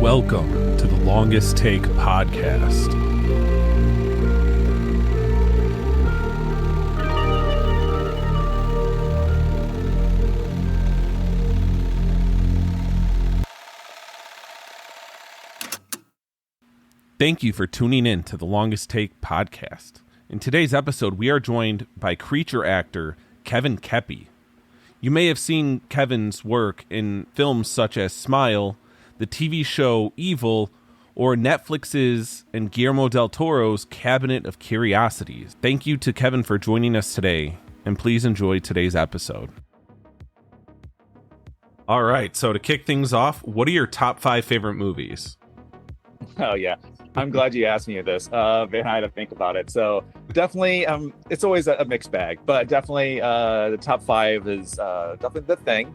Welcome to the Longest Take podcast. Thank you for tuning in to the Longest Take podcast. In today's episode, we are joined by creature actor Kevin Keppy. You may have seen Kevin's work in films such as Smile, the TV show Evil, or Netflix's and Guillermo del Toro's Cabinet of Curiosities. Thank you to Kevin for joining us today, and please enjoy today's episode. All right, so to kick things off, what are your top 5 favorite movies? Oh, yeah. I'm glad you asked me this. I had to think about it. So definitely, it's always a mixed bag, but definitely the top 5 is definitely The Thing,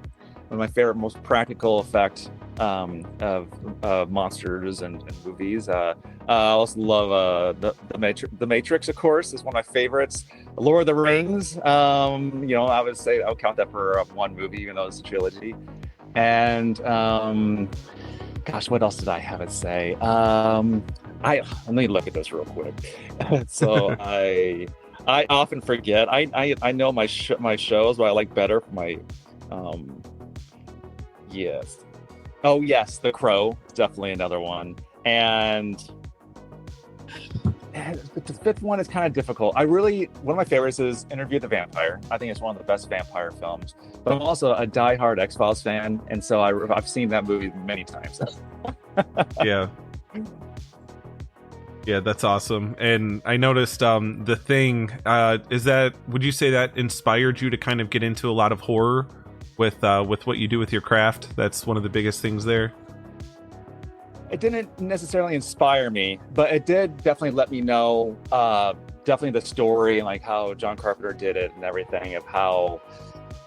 one of my favorite, most practical effect of monsters and movies. I also love the Matrix, of course, is one of my favorites. Lord of the Rings, I would say I would count that for one movie, even though it's a trilogy. And gosh, what else did I have it say? Let me look at this real quick. So I often forget. I know my shows, but I like better for my yes. Oh yes, The Crow is definitely another one. And the 5th one is kind of difficult. One of my favorites is Interview with the Vampire. I think it's one of the best vampire films. But I'm also a diehard X-Files fan, and so I've seen that movie many times. Yeah, that's awesome. And I noticed The Thing, would you say that inspired you to kind of get into a lot of horror with what you do with your craft? That's one of the biggest things there. It didn't necessarily inspire me, but it did definitely let me know definitely the story and like how John Carpenter did it and everything, of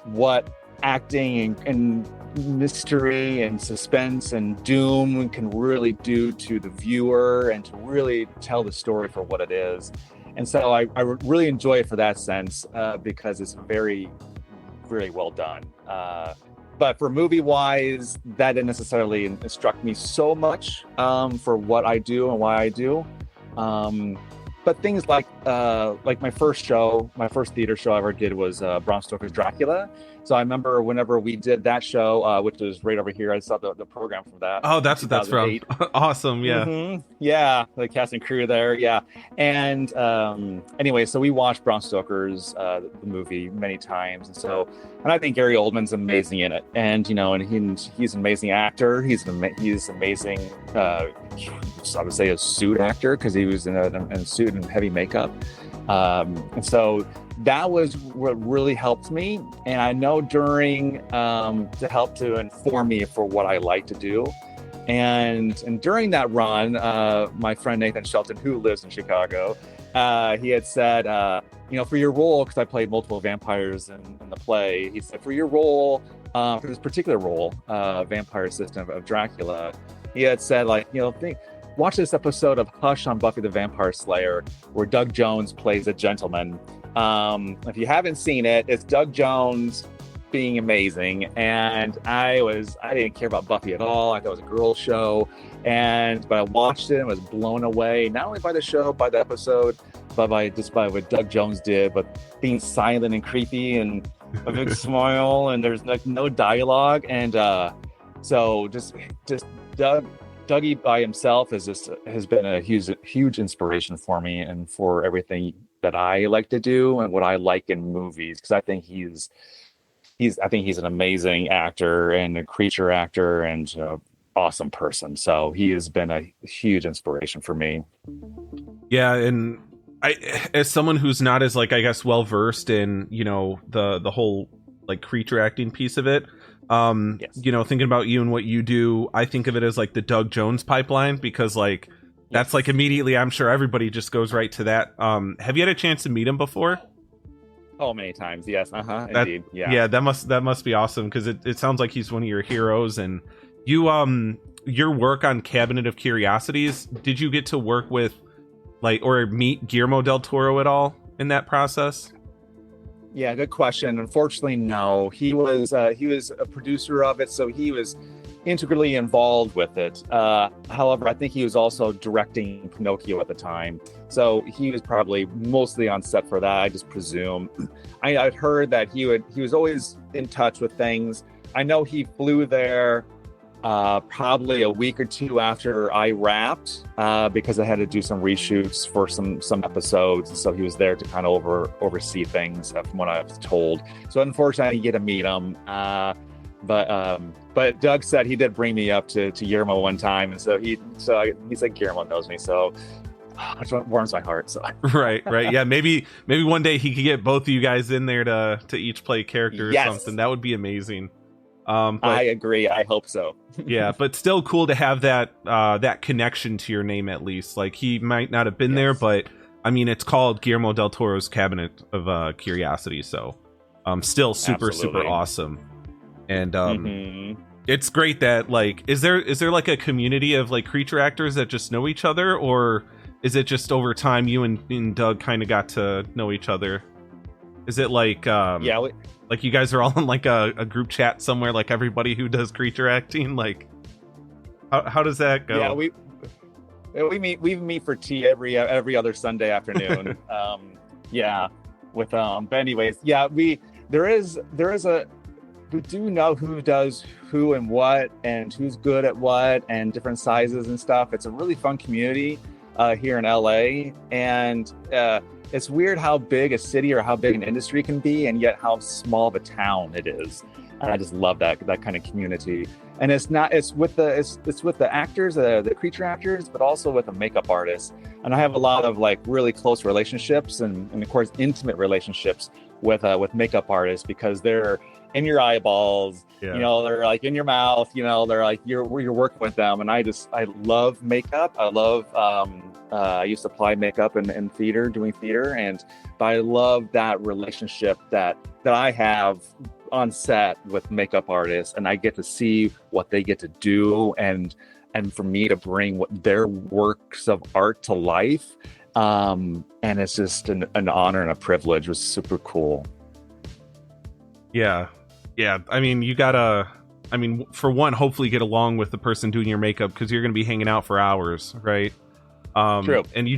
what acting and mystery and suspense and doom can really do to the viewer and to really tell the story for what it is. And so I really enjoy it for that sense, because it's very, very well done. But for movie-wise, that didn't necessarily instruct me so much for what I do and why I do. But things like my first theater show I ever did was Bram Stoker's Dracula. So I remember whenever we did that show, which was right over here, I saw the program from that. Oh, that's what that's from. Awesome, yeah. Mm-hmm. Yeah, the cast and crew there, yeah. And anyway, so we watched Bram Stoker's the movie many times, and I think Gary Oldman's amazing in it. And he's an amazing actor. He's amazing. I would say a suit actor, because he was in a suit and heavy makeup. And so that was what really helped me. And I know to help to inform me for what I like to do. And during that run, my friend Nathan Shelton, who lives in Chicago, he had said, for your role, because I played multiple vampires in the play, he said, for your role, for this particular role, vampire assistant of Dracula, he had said, watch this episode of Hush on Buffy the Vampire Slayer, where Doug Jones plays a gentleman. If you haven't seen it, it's Doug Jones being amazing. And I didn't care about Buffy at all. I thought it was a girl show. But I watched it and was blown away, not only by the show, by the episode, but by what Doug Jones did, but being silent and creepy and a big smile, and there's no dialogue. And so just Dougie by himself has been a huge inspiration for me and for everything that I like to do and what I like in movies, because I think he's an amazing actor and a creature actor and awesome person. So he has been a huge inspiration for me. Yeah, and I, as someone who's not as well versed in the whole creature acting piece of it, yes. Thinking about you and what you do, I think of it as the Doug Jones pipeline, because that's yes. Immediately, I'm sure everybody just goes right to that. Have you had a chance to meet him before? Oh, many times, yes. Indeed. Yeah, that must be awesome, because it sounds like he's one of your heroes. And you your work on Cabinet of Curiosities, did you get to work with or meet Guillermo del Toro at all in that process? Yeah, good question. Unfortunately, no. He was a producer of it, so he was integrally involved with it. However, I think he was also directing Pinocchio at the time, so he was probably mostly on set for that. I just presume. I'd heard that he was always in touch with things. I know he flew there probably a week or two after I wrapped, because I had to do some reshoots for some episodes, and so he was there to kind of oversee things, from what I was told. So unfortunately, I didn't get to meet him. But Doug said he did bring me up to Guillermo one time, and so he said Guillermo knows me, so which warms my heart. So right, yeah, maybe one day he could get both of you guys in there to each play character or something. That would be amazing. But, I agree. I hope so. Yeah, but still cool to have that connection to your name at least. Like, he might not have been there, but I mean, it's called Guillermo del Toro's Cabinet of Curiosities, so still super awesome. And it's great that, like, is there like a community of like creature actors that just know each other, or is it just over time you and Doug kind of got to know each other? Is it like like you guys are all in like a group chat somewhere, like everybody who does creature acting? Like, how does that go? Yeah, we meet for tea every other Sunday afternoon. But anyways, we do know who does who and what, and who's good at what, and different sizes and stuff. It's a really fun community here in LA, and it's weird how big a city or how big an industry can be, and yet how small of a town it is. And I just love that kind of community. And it's with the actors, the creature actors, but also with the makeup artists. And I have a lot of like really close relationships and of course intimate relationships with makeup artists, because they're in your eyeballs, you know, they're like in your mouth, you know, they're like you're working with them. And I love makeup. I love I used to apply makeup in theater, doing theater, but I love that relationship that I have on set with makeup artists, and I get to see what they get to do, and for me to bring what their works of art to life. And it's just an honor and a privilege. It was super cool. Yeah. I mean, for one, hopefully get along with the person doing your makeup, because you're going to be hanging out for hours, right? True. And you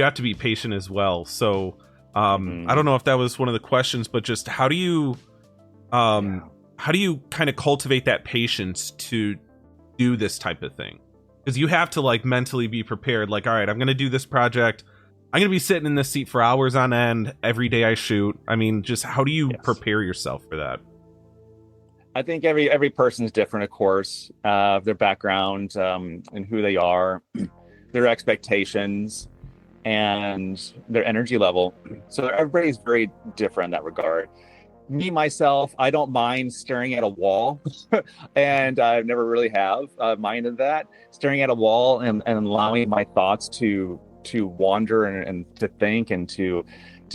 have to be patient as well. So I don't know if that was one of the questions, but just how do you kind of cultivate that patience to do this type of thing? Because you have to like mentally be prepared. Like, all right, I'm going to do this project. I'm going to be sitting in this seat for hours on end every day I shoot. I mean, just how do you prepare yourself for that? I think every person is different, of course, their background, and who they are, their expectations, and their energy level. So everybody's very different in that regard. Me, myself, I don't mind staring at a wall, and I never really have minded that. Staring at a wall and allowing my thoughts to wander and to think, and to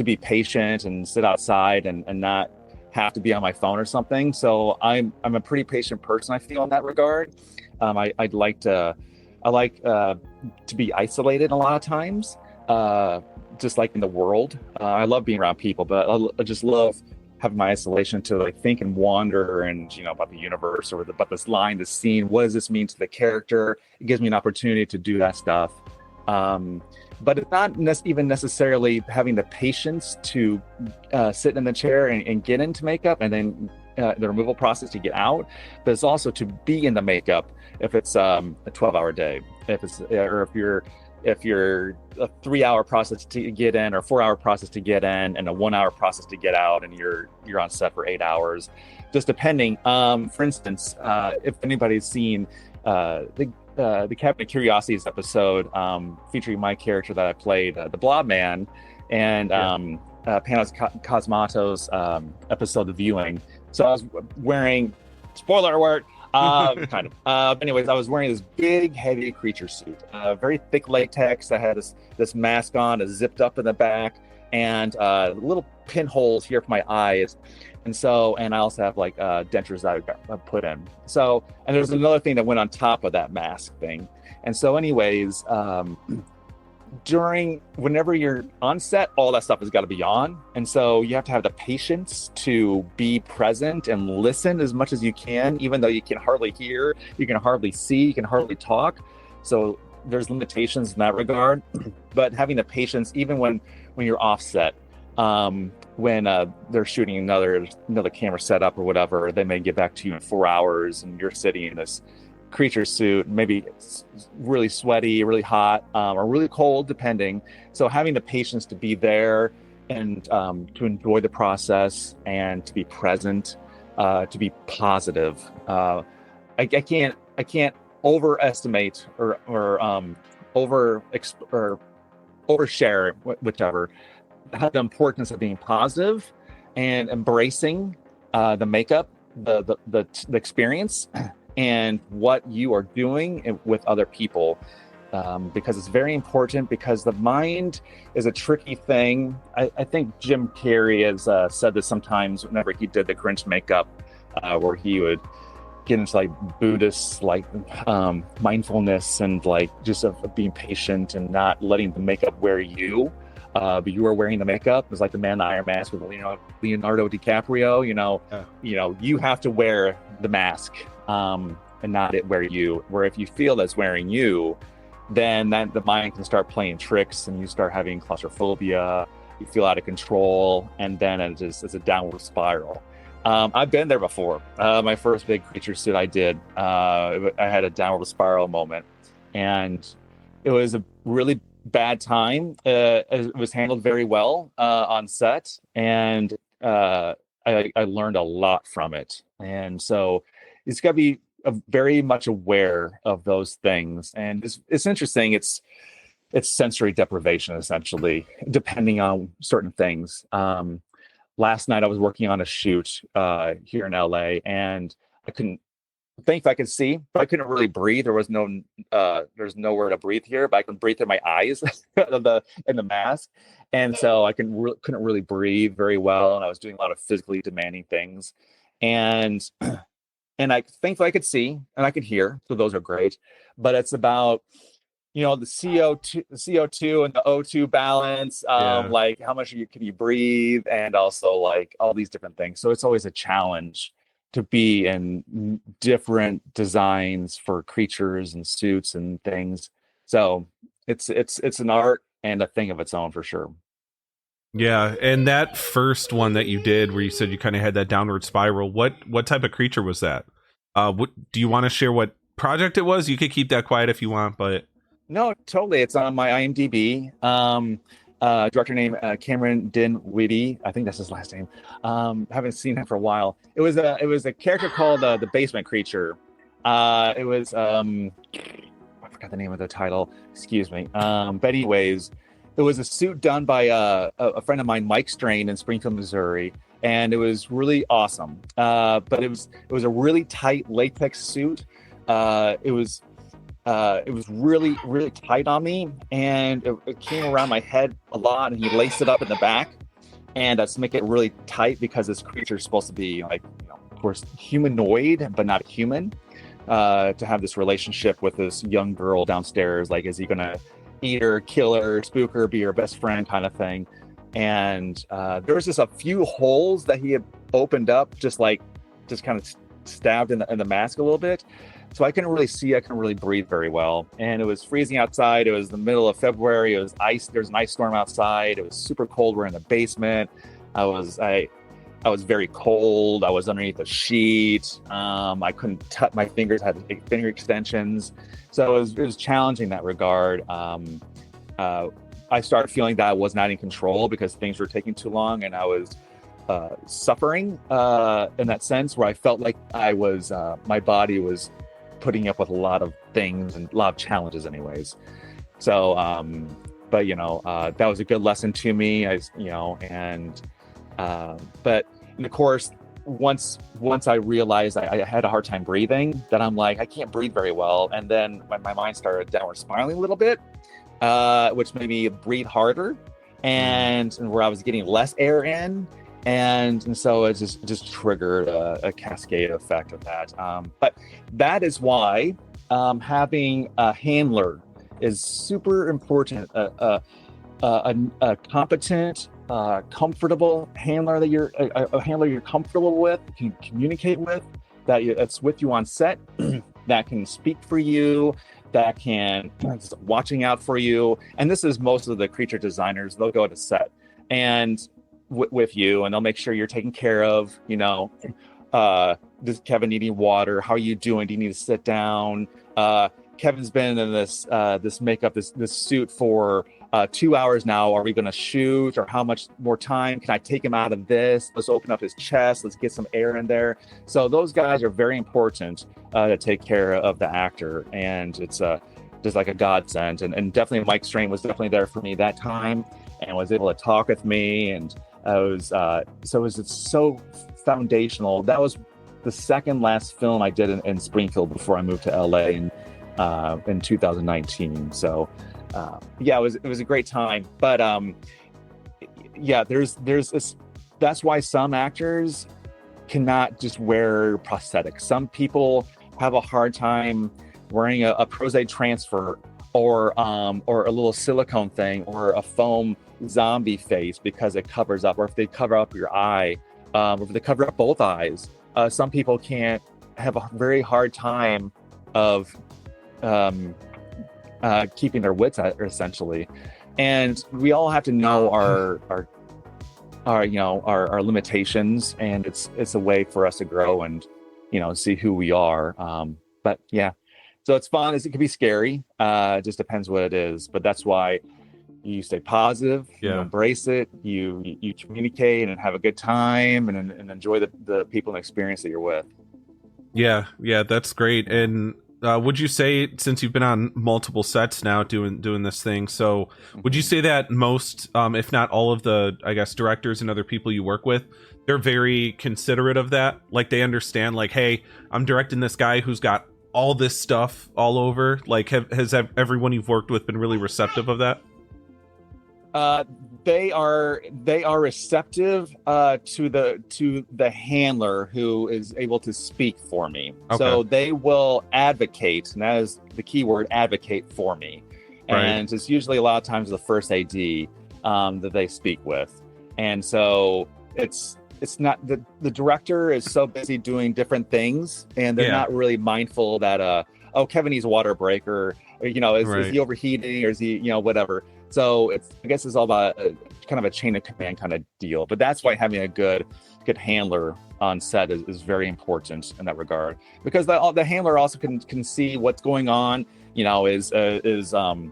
be patient and sit outside and not have to be on my phone or something. So I'm a pretty patient person, I feel, in that regard. I like to be isolated a lot of times, just like in the world. I love being around people, but I just love having my isolation to like think and wander, and you know, about the universe, or about this line, this scene. What does this mean to the character? It gives me an opportunity to do that stuff. But it's not even necessarily having the patience to sit in the chair and get into makeup, and then the removal process to get out. But it's also to be in the makeup if it's a 12-hour day, if you're a 3-hour process to get in, or 4-hour process to get in, and a 1-hour process to get out, and you're on set for 8 hours, just depending. For instance, if anybody's seen the Cabinet of Curiosities episode, featuring my character that I played, the Blob Man, and Panos Cosmato's episode, The Viewing. So I was wearing, spoiler alert, kind of. Anyways, I was wearing this big, heavy creature suit, very thick latex. I had this mask on, zipped up in the back, and little pinholes here for my eyes. And I also have like dentures that I put in. So, and there's another thing that went on top of that mask thing. And so anyways, whenever you're on set, all that stuff has got to be on. And so you have to have the patience to be present and listen as much as you can, even though you can hardly hear, you can hardly see, you can hardly talk. So there's limitations in that regard, but having the patience, even when you're offset, when they're shooting another camera setup or whatever, they may get back to you in 4 hours and you're sitting in this creature suit, maybe it's really sweaty, really hot, or really cold, depending. So having the patience to be there and to enjoy the process and to be present, to be positive. I can't overestimate or overshare, whichever, the importance of being positive and embracing the makeup, the experience, and what you are doing with other people, because it's very important, because the mind is a tricky thing. I think Jim Carrey has said this sometimes whenever he did the Grinch makeup, where he would get into like Buddhist mindfulness and like just of being patient and not letting the makeup wear you, but you are wearing the makeup. It's like the man in the Iron Mask with Leonardo DiCaprio. You have to wear the mask and not it wear you. Where if you feel that's wearing you, then the mind can start playing tricks and you start having claustrophobia. You feel out of control, and then it's a downward spiral. I've been there before. My first big creature suit I did, I had a downward spiral moment, and it was a really bad time. It was handled very well on set, and I learned a lot from it. And so it's got to be very much aware of those things. And it's interesting. It's sensory deprivation, essentially, depending on certain things. Last night I was working on a shoot here in LA, and I couldn't think I could see, but I couldn't really breathe. There's nowhere to breathe here, but I can breathe through my eyes in the mask. And so I couldn't really breathe very well. And I was doing a lot of physically demanding things. And I thankfully I could see and I could hear. So those are great. But it's about the CO2 and the O2 balance, like how much can you breathe, and also like all these different things. So it's always a challenge to be in different designs for creatures and suits and things. So it's an art and a thing of its own for sure. Yeah, and that first one that you did, where you said you kind of had that downward spiral, what type of creature was that? What do you want to share? What project it was? You could keep that quiet if you want, but no, totally. It's on my IMDb. Director named Cameron Dinwiddie. I think that's his last name. Haven't seen him for a while. It was a character called the Basement Creature. It was I forgot the name of the title. Excuse me. But anyways, it was a suit done by a friend of mine, Mike Strain, in Springfield, Missouri, and it was really awesome. But it was a really tight latex suit. It was really, really tight on me, and it came around my head a lot, and he laced it up in the back, and to make it really tight, because this creature is supposed to be like, of course, humanoid, but not human, to have this relationship with this young girl downstairs. Like, is he going to eat her, kill her, spook her, be her best friend kind of thing? And there was just a few holes that he had opened up, just kind of stabbed in the mask a little bit. So I couldn't really see, I couldn't really breathe very well. And it was freezing outside. It was the middle of February. It was ice. There's an ice storm outside. It was super cold. We're in the basement. I was very cold. I was underneath a sheet. I couldn't touch my fingers, had finger extensions. So it was challenging in that regard. I started feeling that I was not in control because things were taking too long, and I was suffering in that sense, where I felt like my body was putting up with a lot of things and a lot of challenges anyways. So but that was a good lesson to me. But of course, once I realized I had a hard time breathing, that I'm like, I can't breathe very well, and then my mind started downward spiraling a little bit, which made me breathe harder, and where I was getting less air in. And so it just triggered a cascade effect of that. But that is why having a handler is super important. A competent, comfortable handler that you're a handler you're comfortable with, can communicate with, that's with you on set, that can speak for you, that can watching out for you. And this is most of the creature designers. They'll go to set and with you, and they'll make sure you're taken care of. Does Kevin need any water? How are you doing? Do you need to sit down? Kevin's been in this makeup, this suit for 2 hours now. Are we going to shoot, or how much more time? Can I take him out of this? Let's open up his chest. Let's get some air in there. So those guys are very important to take care of the actor, and it's just like a godsend. And definitely Mike Strain was definitely there for me that time, and was able to talk with me, and it was so foundational. That was the second last film I did in Springfield before I moved to LA in 2019. So it was a great time. But there's this. That's why some actors cannot just wear prosthetics. Some people have a hard time wearing a prosthetic transfer or a little silicone thing or a foam zombie face because it covers up, or if they cover up your eye, or if they cover up both eyes. Some people can't have a very hard time of keeping their wits essentially, and we all have to know our limitations, and it's a way for us to grow and see who we are. But yeah, so it's fun. It can be scary. It just depends what it is. But that's why you stay positive, you embrace it, you communicate and have a good time, and enjoy the people and experience that you're with. Yeah, that's great. And would you say, since you've been on multiple sets now doing this thing, so would you say that most, if not all of the, I guess, directors and other people you work with, they're very considerate of that? Like, they understand, like, hey, I'm directing this guy who's got all this stuff all over. Like, has everyone you've worked with been really receptive of that? They are receptive to the handler who is able to speak for me. Okay. So they will advocate, and that is the key word, advocate for me. Right. And it's usually a lot of times the first AD that they speak with. And so it's not the director is so busy doing different things, and they're not really mindful that Kevin needs a water break, or is he overheating, or is he whatever. So I guess it's all about kind of a chain of command kind of deal. But that's why having a good handler on set is very important in that regard, because the handler also can see what's going on. Is the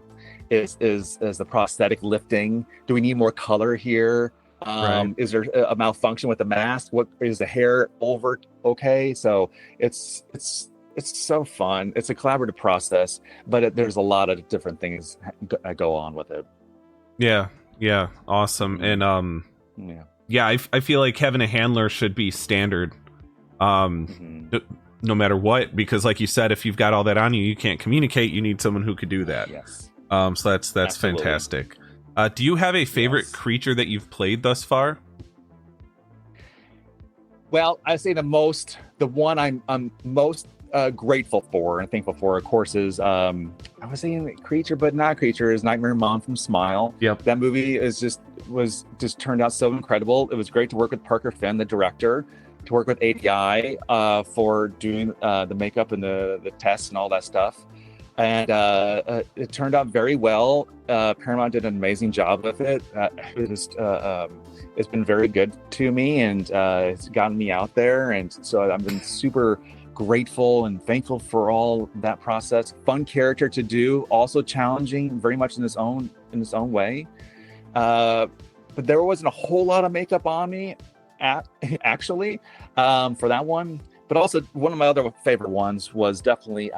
prosthetic lifting? Do we need more color here? Is there a malfunction with the mask? What is the hair over? Okay, so it's so fun. It's a collaborative process, but there's a lot of different things go on with it. Yeah, awesome. And I feel like having a handler should be standard, no matter what, because like you said, if you've got all that on you, you can't communicate. You need someone who could do that. Yes. So that's Absolutely. Fantastic. Do you have a favorite creature that you've played thus far? Well, I say the one I'm most grateful for and thankful for, of course, is I was saying creature, but not creature, is Nightmare Mom from Smile. Yep. That movie was just turned out so incredible. It was great to work with Parker Finn, the director, to work with ADI for doing the makeup and the tests and all that stuff. And it turned out very well. Paramount did an amazing job with it. It's been very good to me, and it's gotten me out there. And so I've been super grateful and thankful for all that process. Fun character to do, also challenging, very much in its own way. But there wasn't a whole lot of makeup on me, actually, for that one. But also one of my other favorite ones was definitely.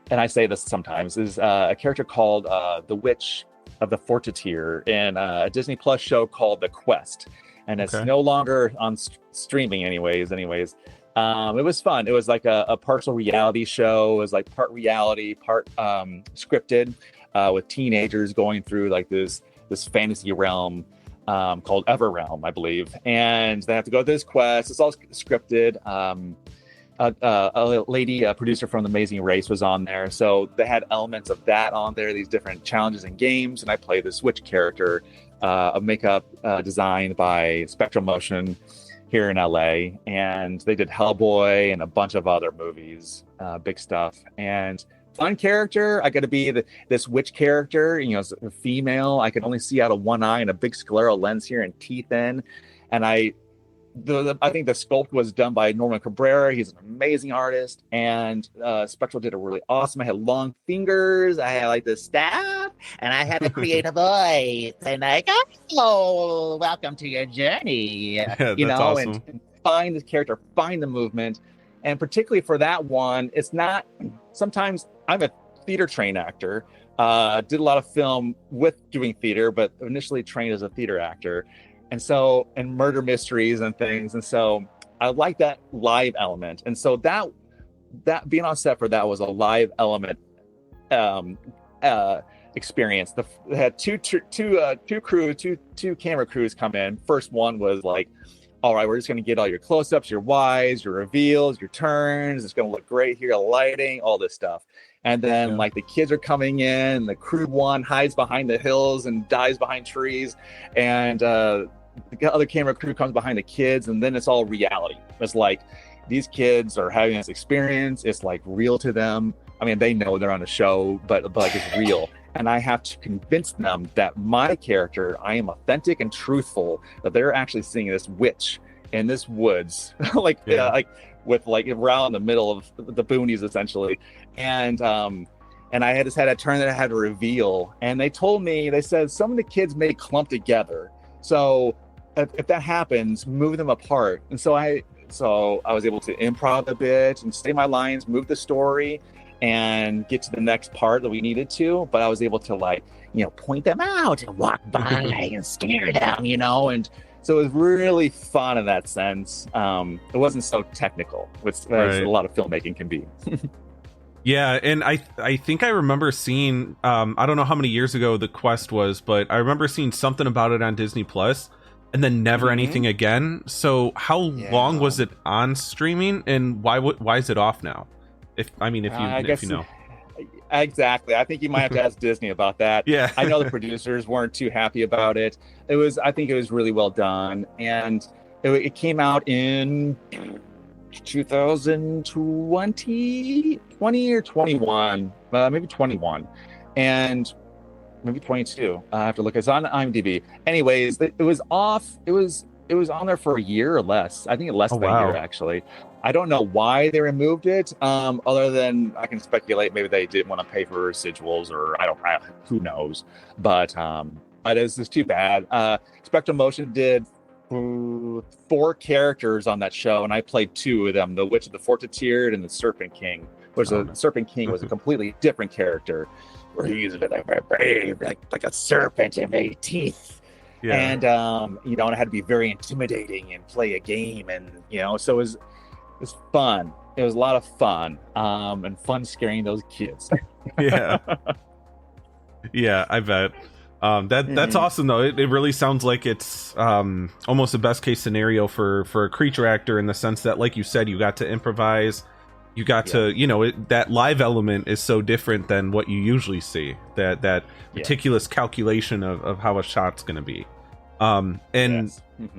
And I say this sometimes, is a character called the Witch of the Fortitude in a Disney Plus show called The Quest. And it's no longer on streaming anyways. It was fun. It was like a partial reality show. It was like part reality, part scripted, with teenagers going through like this fantasy realm called Everrealm, I believe. And they have to go through this quest. It's all scripted. a lady, a producer from The Amazing Race, was on there. So they had elements of that on there, these different challenges and games. And I played the Switch character, a makeup designed by Spectral Motion here in LA. And they did Hellboy and a bunch of other movies, big stuff. And fun character. I got to be this witch character, as a female. I could only see out of one eye and a big scleral lens here and teeth in. And I think the sculpt was done by Norman Cabrera. He's an amazing artist, and Spectral did it really awesome. I had long fingers, I had like the staff, and I had to create a voice, and like, oh, welcome to your journey, Yeah, that's awesome. and find the character, find the movement, and particularly for that one, it's not. Sometimes I'm a theater trained actor. Did a lot of film with doing theater, but initially trained as a theater actor. And murder mysteries and things. And so I like that live element. And so that being on set for that was a live element experience. They had two camera crews come in. First one was like, all right, we're just going to get all your close-ups, your wides, your reveals, your turns. It's going to look great here, lighting, all this stuff. And then like the kids are coming in, the crew one hides behind the hills and dives behind trees. And the other camera crew comes behind the kids, and then it's all reality. It's like these kids are having this experience. It's like real to them. I mean, they know they're on a show, but like it's real. And I have to convince them that my character, I am authentic and truthful, that they're actually seeing this witch in this woods, like with like around the middle of the boonies essentially. And I just had a turn that I had to reveal. And they said some of the kids may clump together. So if that happens, move them apart. And so I was able to improv a bit and say my lines, move the story, and get to the next part that we needed to. But I was able to point them out and walk by and scare them, and so it was really fun in that sense. It wasn't so technical, which a lot of filmmaking can be. Yeah, and I think I remember seeing, I don't know how many years ago the quest was, but I remember seeing something about it on Disney Plus, and then never anything again. So how long was it on streaming, and why is it off now? If you know. Exactly. I think you might have to ask Disney about that. Yeah. I know the producers weren't too happy about it. I think it was really well done, and it came out in 2020 or 21, maybe 21, and maybe 22. I have to look. It's on IMDb. Anyways, it was off. It was on there for a year or less. I think less than a year actually. I don't know why they removed it. Other than I can speculate, maybe they didn't want to pay for residuals, or who knows. But it's too bad. Spectral Motion did 4 characters on that show, and I played 2 of them: the Witch of the Fortitude and the Serpent King. The Serpent King was a completely different character, where he's like brave, like a serpent and made teeth. Yeah. And and it had to be very intimidating and play a game, and so it was fun. It was a lot of fun, and fun scaring those kids. Yeah, I bet. That's awesome though. It really sounds like it's almost a best case scenario for a creature actor, in the sense that, like you said, you got to improvise, you got to that live element is so different than what you usually see. That meticulous calculation of how a shot's going to be.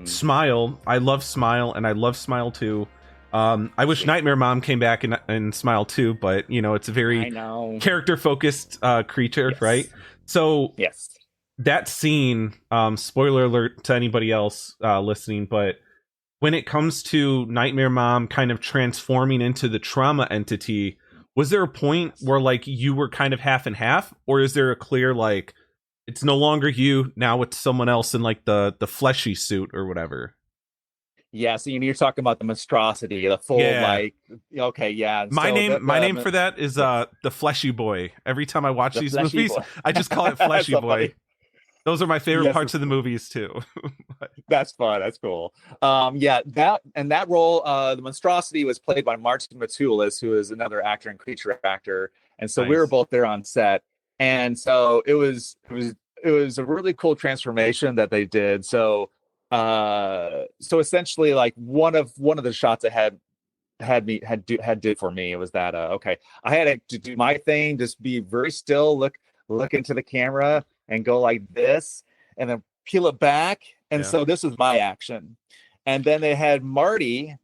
Smile, I love Smile, and I love Smile 2. I wish Nightmare Mom came back in Smile 2, but it's a very character focused creature, right? So that scene, spoiler alert to anybody else listening, but when it comes to Nightmare Mom kind of transforming into the trauma entity, was there a point where like you were kind of half and half, or is there a clear like it's no longer you, now it's someone else in like the fleshy suit or whatever? Yeah, so you're talking about the monstrosity, the full My name for that is the Fleshy Boy. Every time I watch these movies, I just call it Fleshy Boy. Funny. Those are my favorite parts of the movies too. That's fun. That's cool. That role, the monstrosity was played by Martin Matulis, who is another actor and creature actor, and so we were both there on set, and so it was a really cool transformation that they did. So essentially, like one of the shots I had did for me. It was that okay, I had to do my thing, just be very still, look into the camera and go like this, and then peel it back. And so this was my action. And then they had Marty,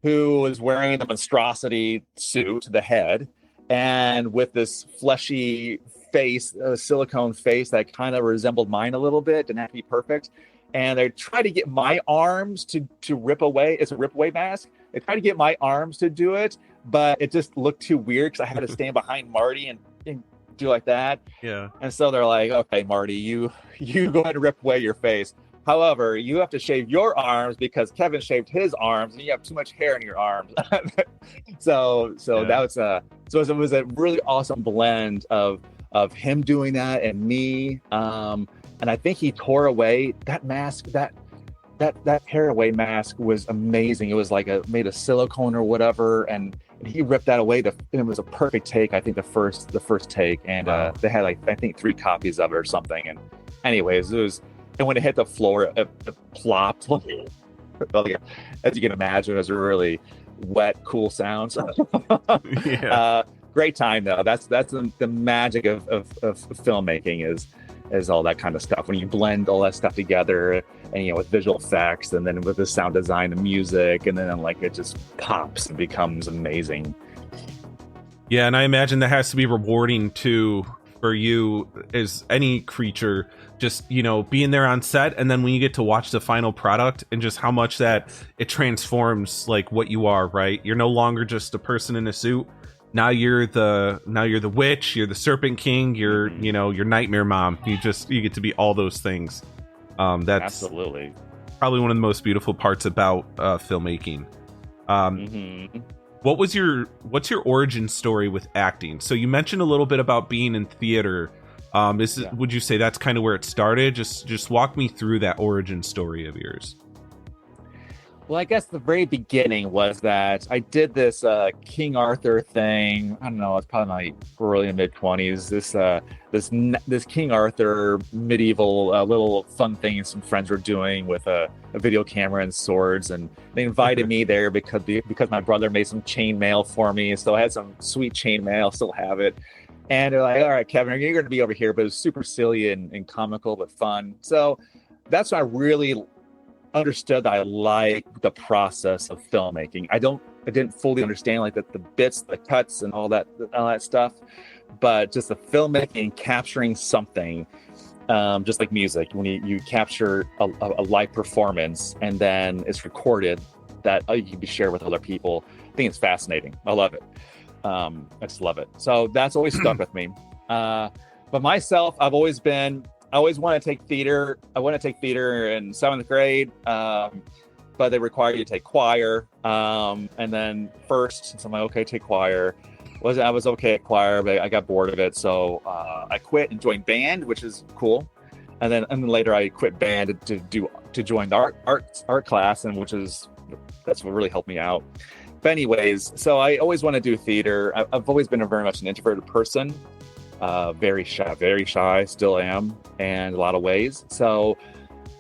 who was wearing the monstrosity suit, the head, and with this fleshy face, silicone face that kind of resembled mine a little bit, didn't have to be perfect. And they tried to get my arms to rip away. It's a rip away mask. They tried to get my arms to do it, but it just looked too weird because I had to stand behind Marty and do like that. Yeah. And so they're like, okay, Marty, you go ahead and rip away your face. However, you have to shave your arms because Kevin shaved his arms and you have too much hair in your arms. so that was it was a really awesome blend of him doing that and me. And I think he tore away that mask, that tearaway mask was amazing. It was like made of silicone or whatever, and he ripped that away. And it was a perfect take. I think the first take, and wow. They had I think 3 copies of it or something. And anyways, and when it hit the floor, it plopped. Well, yeah, as you can imagine, it was a really wet, cool sound. Yeah. Great time though. That's the magic of filmmaking is all that kind of stuff. When you blend all that stuff together, and with visual effects, and then with the sound design, the music, and then it just pops and becomes amazing. Yeah, and I imagine that has to be rewarding too for you as any creature, just being there on set, and then when you get to watch the final product and just how much that it transforms what you are, right? You're no longer just a person in a suit. Now you're the witch, you're the serpent king, you're your nightmare mom. You get to be all those things. That's absolutely probably one of the most beautiful parts about filmmaking. What's your origin story with acting? So you mentioned a little bit about being in theater. Would you say that's kind of where it started? Just walk me through that origin story of yours. Well, I guess the very beginning was that I did this King Arthur thing. I don't know, it's probably my early and mid 20s. This King Arthur medieval little fun thing some friends were doing with a video camera and swords, and they invited me there because my brother made some chainmail for me. So I had some sweet chainmail, still have it. And they're like, all right, Kevin, you're going to be over here, but it was super silly and comical, but fun. So that's when I really understood that I like the process of filmmaking. I didn't fully understand the bits, the cuts, and all that stuff, but just the filmmaking, capturing something, just like music. When you capture a live performance and then it's recorded, that you can be shared with other people. I think it's fascinating. I love it. I just love it. So that's always stuck with me. But myself, I always want to take theater. I want to take theater in 7th grade, but they require you to take choir. And then first, so I'm like, okay, take choir. I was okay at choir, but I got bored of it. So I quit and joined band, which is cool. And then later I quit band to join the art class, and that's what really helped me out. But anyways, so I always want to do theater. I've always been very much an introverted person. Very shy, still am, in a lot of ways. So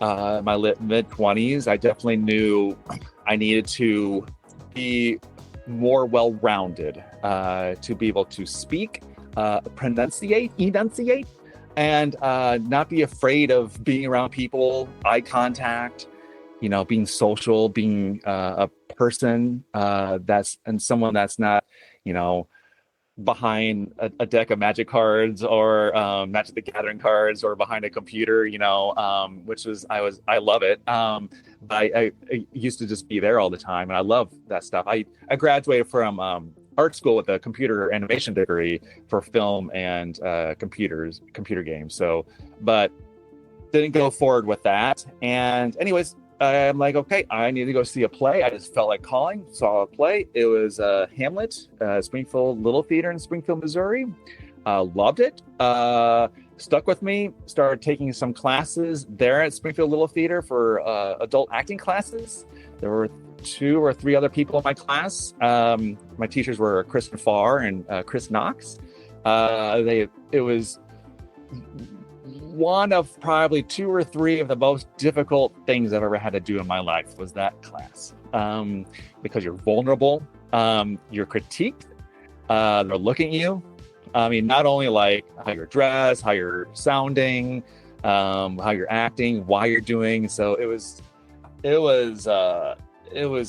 my mid-20s, I definitely knew I needed to be more well-rounded, to be able to speak, enunciate, and not be afraid of being around people, eye contact, being social, being a person someone that's not, behind a deck of Magic cards or Magic the Gathering cards, or behind a computer, I love it. I used to just be there all the time, and I love that stuff. I graduated from art school with a computer animation degree for film and computer games. So, but didn't go forward with that. And anyways, I'm like, okay, I need to go see a play. I just felt like calling, saw a play. It was Hamlet, Springfield Little Theater in Springfield, Missouri. Loved it. Stuck with me. Started taking some classes there at Springfield Little Theater for adult acting classes. There were 2 or 3 other people in my class. My teachers were Kristen Farr and Chris Knox. It was one of probably 2 or 3 of the most difficult things I've ever had to do in my life was that class, because you're vulnerable. you're critiqued. They're looking at you. I mean, not only like how you're dressed, how you're sounding, how you're acting, why you're doing. So it was a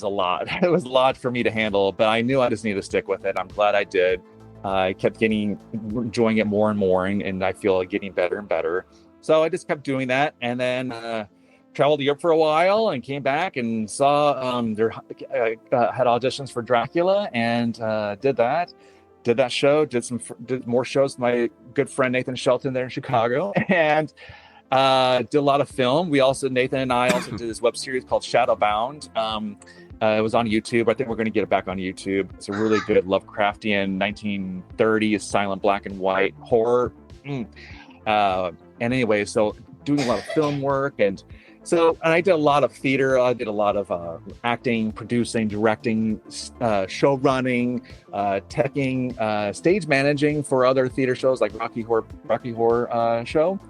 lot. It was a lot for me to handle, but I knew I just needed to stick with it. I'm glad I did. I kept enjoying it more and more, and I feel like getting better and better. So I just kept doing that, and then traveled to Europe for a while, and came back and saw had auditions for Dracula, and did that show, did more shows with my good friend Nathan Shelton there in Chicago, and did a lot of film. Nathan and I also did this web series called Shadowbound. It was on YouTube. I think we're going to get it back on YouTube. It's a really good Lovecraftian 1930s silent black and white horror. And anyway, so doing a lot of film work, and I did a lot of theater. I did a lot of acting, producing, directing, show running, teching, stage managing for other theater shows like Rocky Horror Show.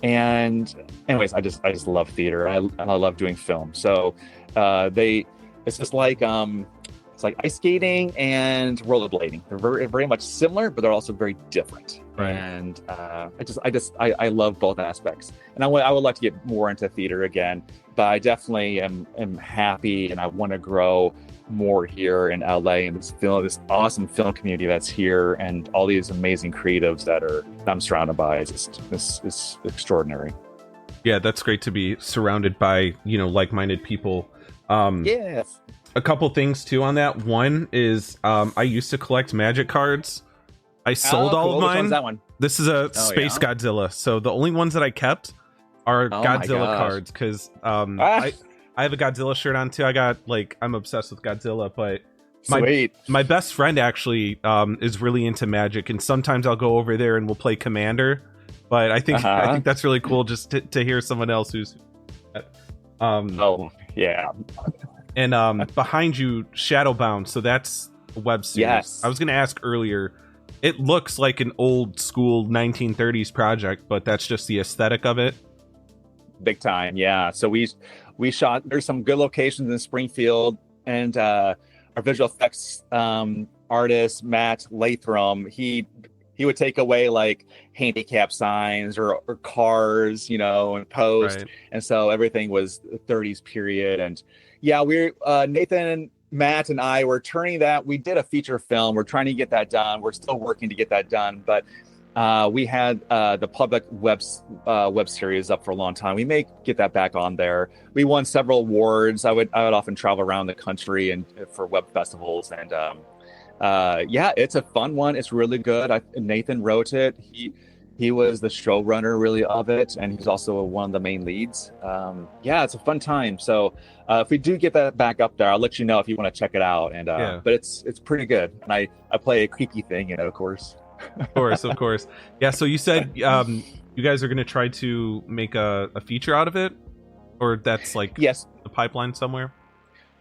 And anyways, I just love theater. I love doing film. So it's just like it's like ice skating and rollerblading. They're very, very much similar, but they're also very different. Right. And I love both aspects. And I would like to get more into theater again, but I definitely am happy, and I want to grow more here in LA, and this awesome film community that's here, and all these amazing creatives that I'm surrounded by. It's extraordinary. Yeah, that's great to be surrounded by, like-minded people. Yes. A couple things too on that. One is I used to collect Magic cards. I sold all of mine. Which one's that one? This is a Space Godzilla. So the only ones that I kept are Godzilla cards, because I have a Godzilla shirt on too. I'm obsessed with Godzilla, but my best friend actually is really into Magic, and sometimes I'll go over there and we'll play Commander. But I think that's really cool just to hear someone else who's yeah. And behind you, Shadowbound. So that's a web series. Yes. I was going to ask earlier. It looks like an old school 1930s project, but that's just the aesthetic of it. Big time, yeah. So we shot. There's some good locations in Springfield, and our visual effects artist Matt Latham, he would take away like handicap signs or cars, and post, right. And so everything was the 30s period. And yeah, Nathan, Matt, and I were turning that. We did a feature film. We're trying to get that done. We're still working to get that done, but we had the public web series up for a long time. We may get that back on there. We won several awards. I would often travel around the country and for web festivals, and yeah, it's a fun one. It's really good. Nathan wrote it. He was the showrunner really of it, and he's also one of the main leads. Yeah, it's a fun time. So if we do get that back up there, I'll let you know if you want to check it out. And but it's pretty good. And I play a creaky thing, of course. Of course. Yeah. So you said you guys are going to try to make a feature out of it, or that's like yes, the pipeline somewhere.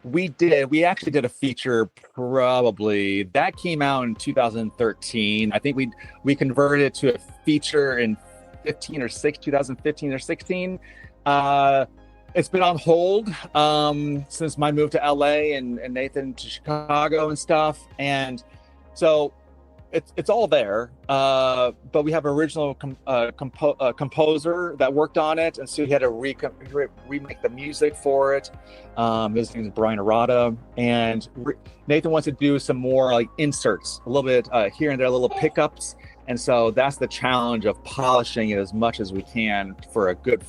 We did. We actually did a feature. Probably that came out in 2013. I think we converted it to a feature in 2015 or 16. It's been on hold since my move to LA and Nathan to Chicago and stuff. And so it's all there. But we have an original composer that worked on it, and so he had to remake the music for it. His name is Brian Arata, and Nathan wants to do some more like inserts, a little bit here and there, little pickups. And so that's the challenge of polishing it as much as we can for a good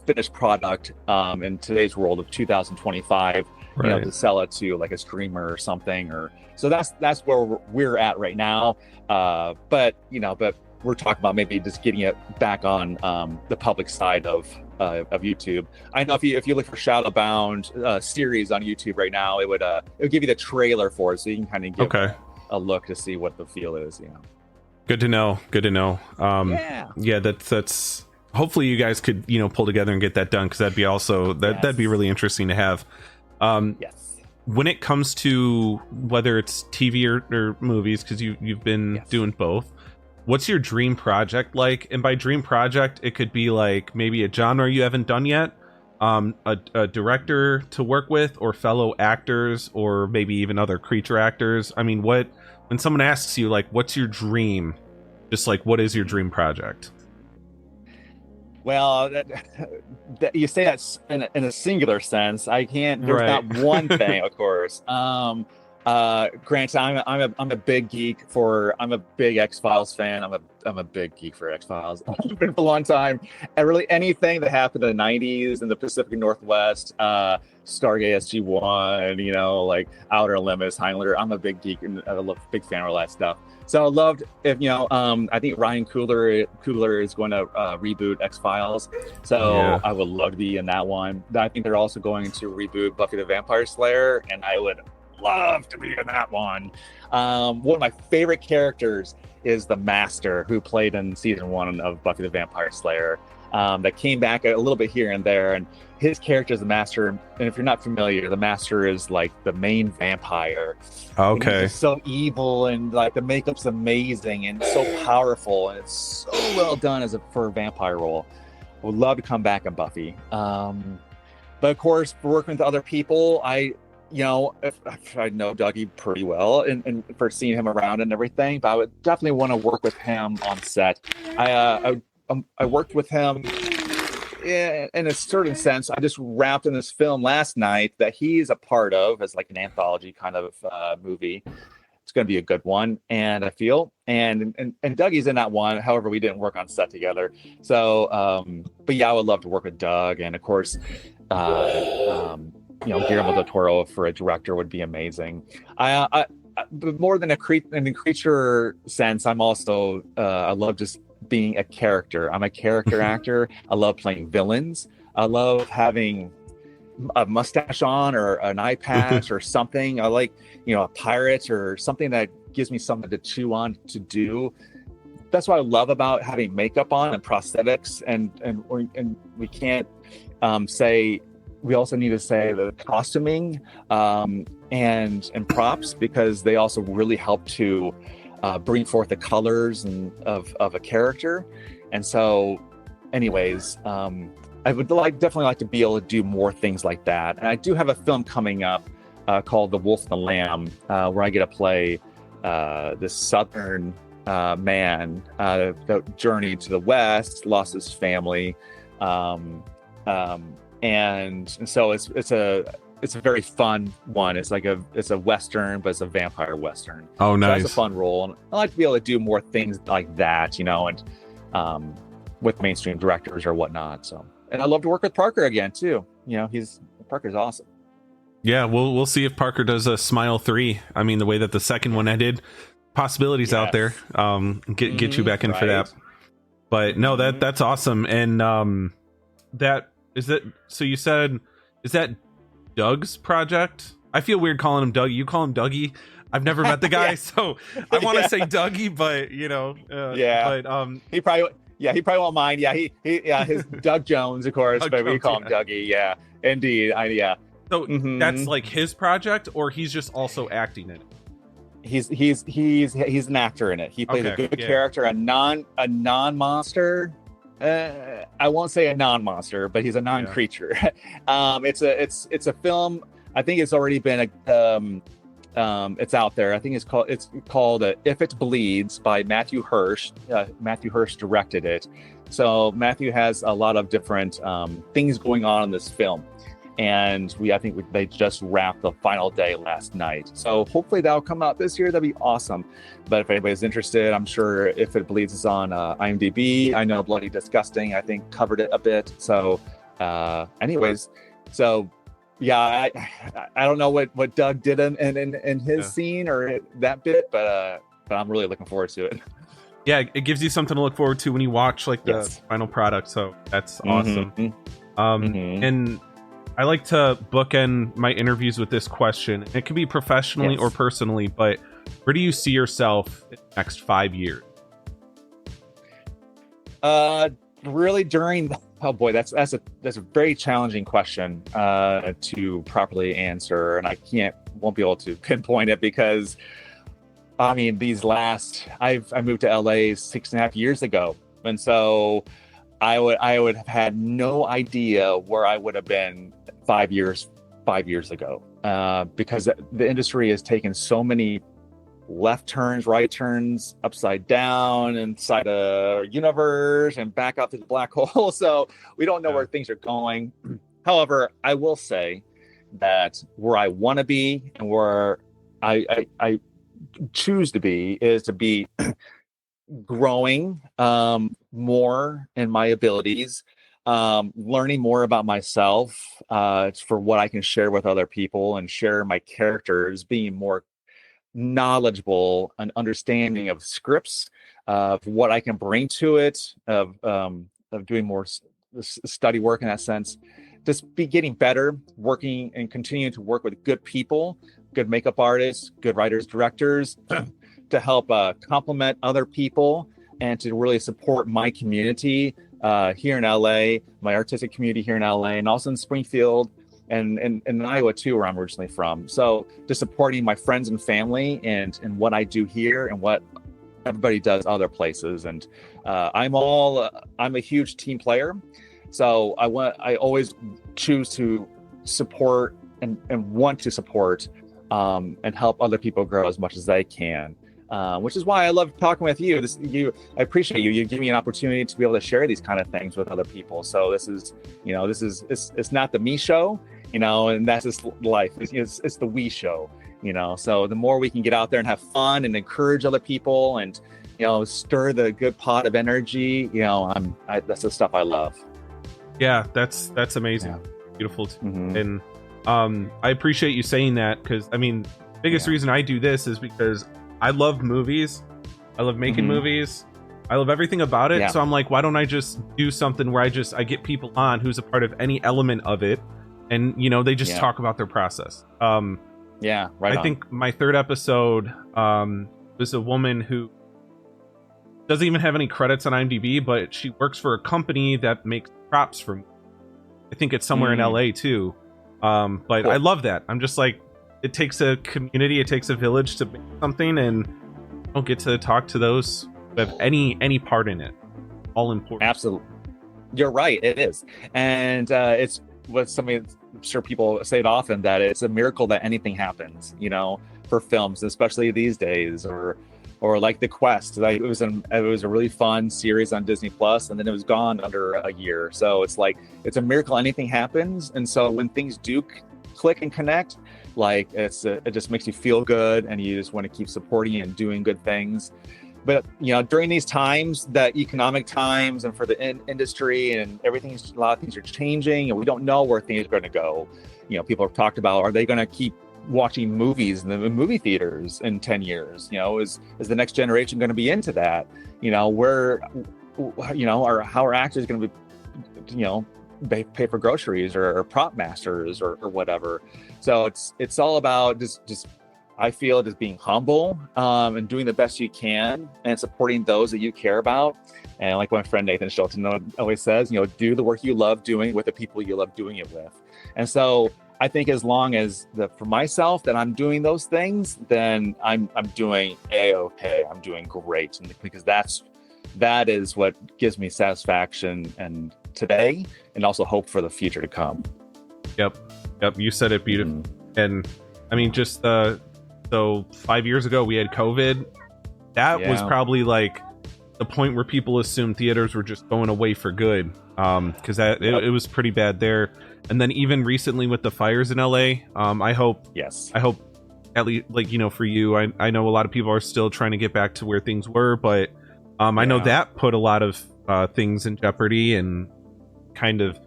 finished product in today's world of 2025. Right. To sell it to like a streamer or something, or so that's where we're at right now. But we're talking about maybe just getting it back on the public side of YouTube. I know if you look for Shadowbound series on YouTube right now, it would give you the trailer for it, so you can kind of give a look to see what the feel is. Good to know. Yeah. That's hopefully you guys could pull together and get that done, because that'd be also that'd be really interesting to have. Yes. When it comes to whether it's TV or movies, because you've been doing both, what's your dream project like? And by dream project, it could be like maybe a genre you haven't done yet, a director to work with, or fellow actors, or maybe even other creature actors? I mean, when someone asks you, like, what's your dream? Just like, what is your dream project? Well, you say that in a singular sense. I can't. There's Right. not one thing, of course. Granted, I'm a big geek for. I'm a big X-Files fan. I'm a big geek for X-Files. I've been for a long time. And really, anything that happened in the '90s in the Pacific Northwest, Stargate SG-1, you know, like Outer Limits, Highlander. I'm a big geek and I love big fan of all that stuff. So I loved if I think Ryan Coogler is going to reboot X-Files. So Yeah. I would love to be in that one. I think they're also going to reboot Buffy the Vampire Slayer, and I would love to be in that one. One of my favorite characters is the Master, who played in season 1 of Buffy the Vampire Slayer. That came back a little bit here and there, and his character is the Master. And if you're not familiar, the Master is like the main vampire. Okay. He's so evil, and like the makeup's amazing and so powerful, and it's so well done for a vampire role. I would love to come back in Buffy. But of course, working with other people, I know Dougie pretty well, and for seeing him around and everything, but I would definitely want to work with him on set. I worked with him in a certain sense. I just wrapped in this film last night that he's a part of as like an anthology kind of movie. It's going to be a good one, and I feel and Dougie's in that one. However, we didn't work on set together. So, but yeah, I would love to work with Doug, and of course, Guillermo del Toro for a director would be amazing. But more than in the creature sense, I'm also I love just being a character. I'm a character actor. I love playing villains. I love having a mustache on or an eye patch or something. I like, a pirate or something that gives me something to chew on to do. That's what I love about having makeup on and prosthetics. And we can't say, we also need to say the costuming and props, because they also really help to bring forth the colors of a character. And so anyways, I would definitely like to be able to do more things like that. And I do have a film coming up called The Wolf and the Lamb, where I get to play this Southern man that journeyed to the West, lost his family. And so it's a very fun one. It's a Western, but it's a vampire Western. Oh, nice. So that's a fun role. And I like to be able to do more things like that, and with mainstream directors or whatnot. So, and I love to work with Parker again too. Parker's awesome. Yeah, we'll see if Parker does a Smile 3. I mean, the way that the second one ended, possibilities out there. Get you back in for that. But no, that's awesome. And that is that. So you said, is that Doug's project? I feel weird calling him Doug. You call him Dougie. I've never met the guy, so I want to say Dougie, but But he probably won't mind. Yeah, his Doug Jones, of course, but we call him Dougie. Yeah, indeed. So that's like his project, or he's just also acting in it? He's an actor in it. He plays a good character, a non-monster. I won't say a non-monster, but he's a non-creature. It's a film. I think it's already been it's out there. I think it's called If It Bleeds by Matthew Hirsch. Matthew Hirsch directed it. So Matthew has a lot of different things going on in this film. And they just wrapped the final day last night. So hopefully that'll come out this year. That'd be awesome. But if anybody's interested, I'm sure If It Bleeds is on IMDb. I know Bloody Disgusting, I think, covered it a bit. So anyways, so yeah, I don't know what Doug did in his scene or that bit, but I'm really looking forward to it. Yeah, it gives you something to look forward to when you watch like the final product. So that's awesome. And I like to bookend my interviews with this question. It could be professionally or personally, but where do you see yourself in the next 5 years? Really oh boy, that's a very challenging question to properly answer, and I won't be able to pinpoint it because I mean I moved to LA 6.5 years ago, and so I would have had no idea where I would have been 5 years ago, because the industry has taken so many left turns, right turns, upside down, inside a universe, and back out to the black hole. So we don't know where things are going. However, I will say that where I want to be and where I choose to be is to be growing more in my abilities, learning more about myself, for what I can share with other people and share my characters, being more knowledgeable and understanding of scripts, of what I can bring to it, of doing more study work in that sense. Just be getting better, working and continuing to work with good people, good makeup artists, good writers, directors, to help complement other people and to really support my community here in LA, my artistic community here in LA, and also in Springfield and in Iowa too, where I'm originally from. So just supporting my friends and family and what I do here and what everybody does other places. And I'm a huge team player. So I always choose to support and want to support and help other people grow as much as they can. Which is why I love talking with you. I appreciate you. You give me an opportunity to be able to share these kind of things with other people. So this is it's not the me show, and that's just life. It's the we show, So the more we can get out there and have fun and encourage other people and, stir the good pot of energy, that's the stuff I love. Yeah, that's amazing. Yeah. Beautiful. Mm-hmm. And I appreciate you saying that, because biggest reason I do this is because I love movies. I love making movies. I love everything about it. Yeah. So I'm like, why don't I just do something where I get people on who's a part of any element of it, and they just talk about their process. Right. I think my third episode was a woman who doesn't even have any credits on IMDb, but she works for a company that makes props for me. I think it's somewhere in LA too. But cool. I love that. I'm just like, it takes a community, it takes a village to make something, and I don't get to talk to those who have any part in it. All important. Absolutely. You're right, it is. And it's what I'm sure people say it often, that it's a miracle that anything happens, for films, especially these days, or like The Quest. It was a really fun series on Disney Plus, and then it was gone under a year. So it's like, it's a miracle anything happens. And so when things do click and connect, it just makes you feel good, and you just want to keep supporting and doing good things. But during these times, the economic times, and for the industry and everything, a lot of things are changing, and we don't know where things are going to go. People have talked about, are they going to keep watching movies in the movie theaters in 10 years? Is the next generation going to be into that? Where or how are actors going to be, pay for groceries or prop masters or whatever? So it's all about just I feel just being humble and doing the best you can and supporting those that you care about. And like my friend Nathan Shelton always says, do the work you love doing with the people you love doing it with. And so I think as long as for myself that I'm doing those things, then I'm doing A-okay. I'm doing great, because that is what gives me satisfaction and today, and also hope for the future to come. Yep. You said it beautifully. And just so 5 years ago we had COVID. That was probably like the point where people assumed theaters were just going away for good, because it was pretty bad there. And then even recently with the fires in LA, I hope at least, for you, I know a lot of people are still trying to get back to where things were, but I know that put a lot of things in jeopardy and kind of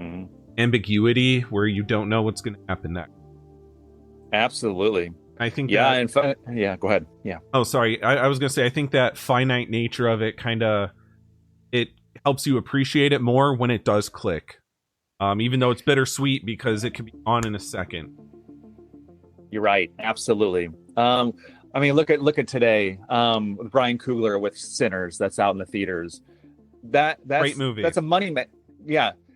ambiguity where you don't know what's going to happen next. Absolutely. I think go ahead. Yeah. Oh, sorry. I was going to say, I think that finite nature of it it helps you appreciate it more when it does click. Even though it's bittersweet because it can be on in a second. You're right. Absolutely. Look at today. Brian Coogler with Sinners, that's out in the theaters. That's great movie. That's a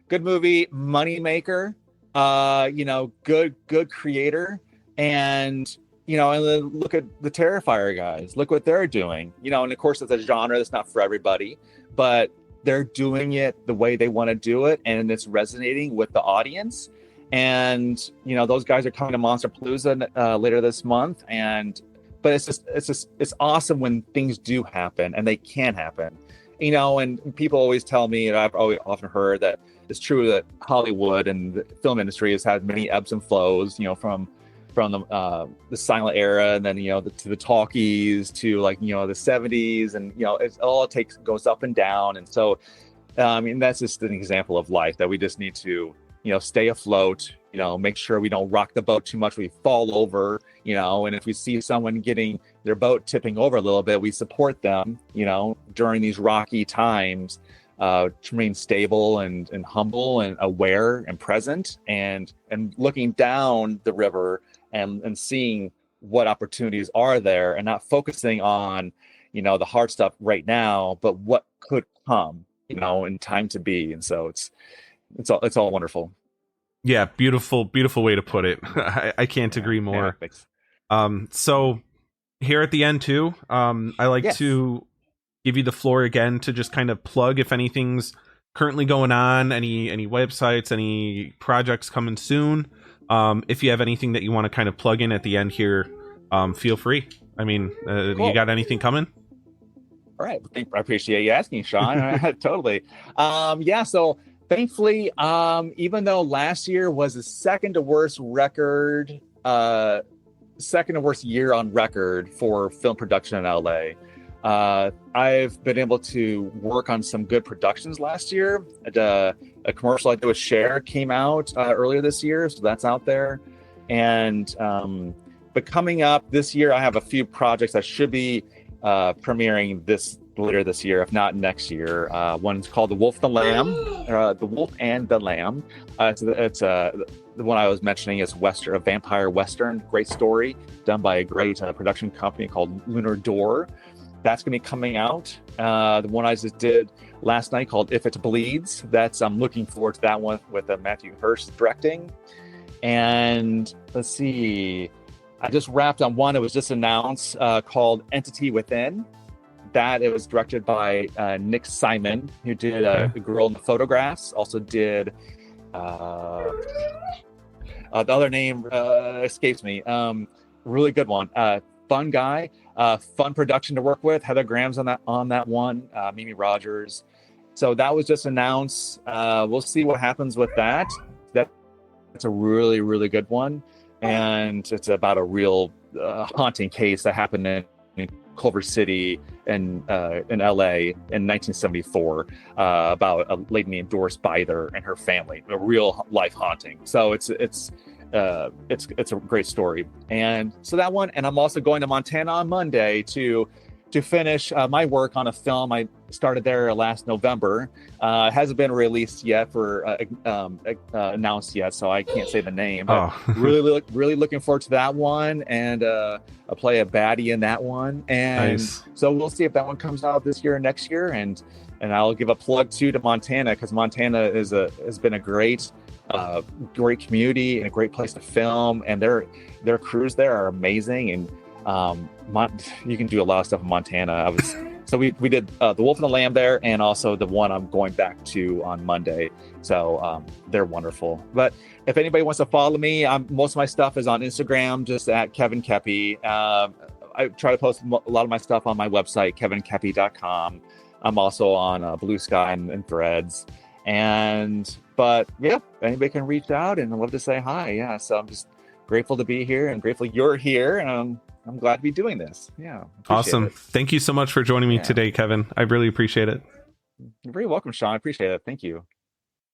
good movie, money maker. Good creator, and and then look at the Terrifier guys. Look what they're doing. And of course it's a genre that's not for everybody, but they're doing it the way they want to do it, and it's resonating with the audience. And those guys are coming to Monsterpalooza later this month, but it's awesome when things do happen, and they can happen. And people always tell me, and I've always often heard that it's true that Hollywood and the film industry has had many ebbs and flows, from the silent era, and then to the talkies, to the 70s, and it's all it takes goes up and down. And so that's just an example of life, that we just need to stay afloat, make sure we don't rock the boat too much, we fall over, and if we see someone getting their boat tipping over a little bit, we support them during these rocky times, to remain stable and humble and aware and present, and looking down the river and seeing what opportunities are there, and not focusing on the hard stuff right now, but what could come in time to be. And so it's all wonderful. Yeah, beautiful way to put it. I can't agree more. So here at the end too, I like to give you the floor again to just kind of plug if anything's currently going on, any websites, any projects coming soon. If you have anything that you want to kind of plug in at the end here, feel free. I mean, cool. You got anything coming? All right. I appreciate you asking, Sean. Totally. So thankfully, even though last year was the second to worst year on record for film production in LA, I've been able to work on some good productions last year. A commercial I did with Cher came out earlier this year, so that's out there. And but coming up this year, I have a few projects that should be premiering later this year, if not next year. One's called The Wolf and the Lamb. It's the one I was mentioning is a vampire western, great story done by a great production company called Lunar Door. That's going to be coming out. The one I just did last night called If It Bleeds. I'm looking forward to that one with Matthew Hirsch directing. And let's see, I just wrapped on one that was just announced called Entity Within. It was directed by Nick Simon, who did The Girl in the Photographs. Also did the other name escapes me. Really good one. Fun guy. Fun production to work with. Heather Graham's on that one. Mimi Rogers. So that was just announced. We'll see what happens with that. That's a really, really good one, and it's about a real haunting case that happened in Culver City in LA in 1974 about a lady named Doris Byther and her family, a real life haunting. So it's a great story. And so that one, and I'm also going to Montana on Monday to finish my work on a film I started there last November. It hasn't been released yet announced yet, so I can't say the name. But really looking forward to that one, and I play a baddie in that one. And nice. So we'll see if that one comes out this year or next year. And I'll give a plug too to Montana, because Montana has been a great community and a great place to film, and their crews there are amazing. And you can do a lot of stuff in Montana. So we did The Wolf and the Lamb there, and also the one I'm going back to on Monday. So they're wonderful. But if anybody wants to follow me, most of my stuff is on Instagram, just at Kevin Keppy. I try to post a lot of my stuff on my website, kevinkeppy.com. I'm also on Blue Sky and Threads. But yeah, anybody can reach out, and I'd love to say hi. Yeah, so I'm just grateful to be here and grateful you're here, and I'm glad to be doing this. Yeah. Awesome. Thank you so much for joining me today, Kevin. I really appreciate it. You're very welcome, Sean. I appreciate it. Thank you.